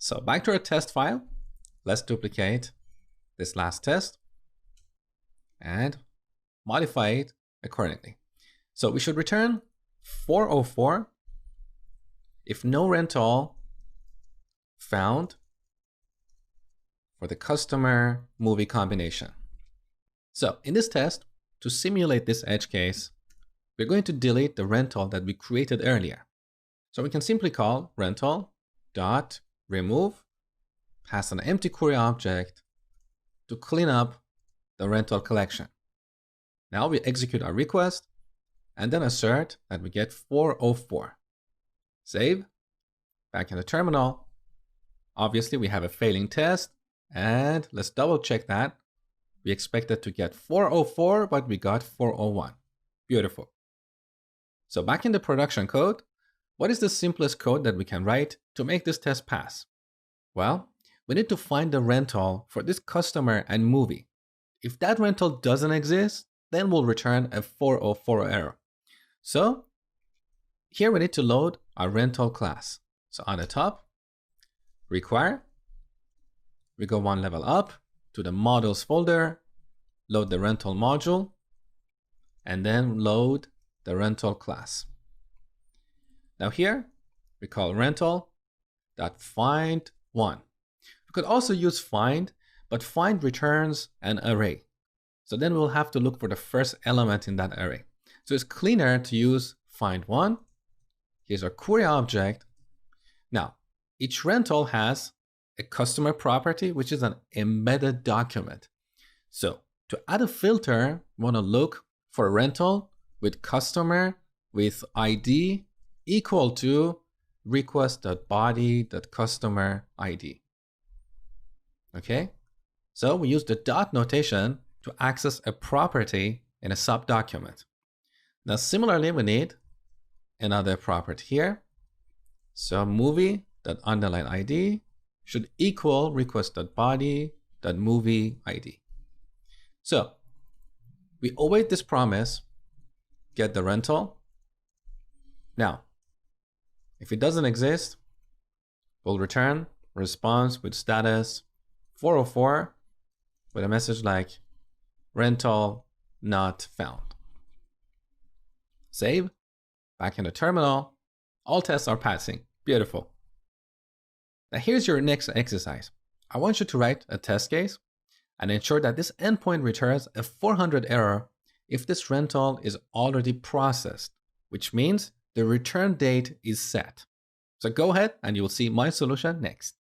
So back to our test file. Let's duplicate this last test and modify it accordingly. So we should return 404 if no rental found for the customer movie combination. So in this test, to simulate this edge case, we're going to delete the rental that we created earlier. So we can simply call rental.remove, pass an empty query object to clean up the rental collection. Now we execute our request and then assert that we get 404. Save, back in the terminal. Obviously we have a failing test, and let's double check that. We expected to get 404, but we got 401. Beautiful. So back in the production code, what is the simplest code that we can write to make this test pass? Well, we need to find the rental for this customer and movie. If that rental doesn't exist, then we'll return a 404 error. So here we need to load our rental class. So on the top, require, we go one level up to the models folder, load the rental module, and then load the rental class. Now here, we call rental.find1. We could also use find, but find returns an array. So then we'll have to look for the first element in that array. So it's cleaner to use find1. Here's our query object. Now, each rental has a customer property, which is an embedded document. So to add a filter, we want to look for a rental with customer with ID equal to request.body.customer ID. Okay, so we use the dot notation to access a property in a subdocument. Now similarly, we need another property here. So movie.underline_ID should equal request.body.movie ID. So we await this promise, get the rental. Now, if it doesn't exist, we'll return response with status 404 with a message like rental not found. Save, back in the terminal, all tests are passing. Beautiful. Now here's your next exercise. I want you to write a test case and ensure that this endpoint returns a 400 error if this rental is already processed, which means the return date is set. So go ahead and you'll see my solution next.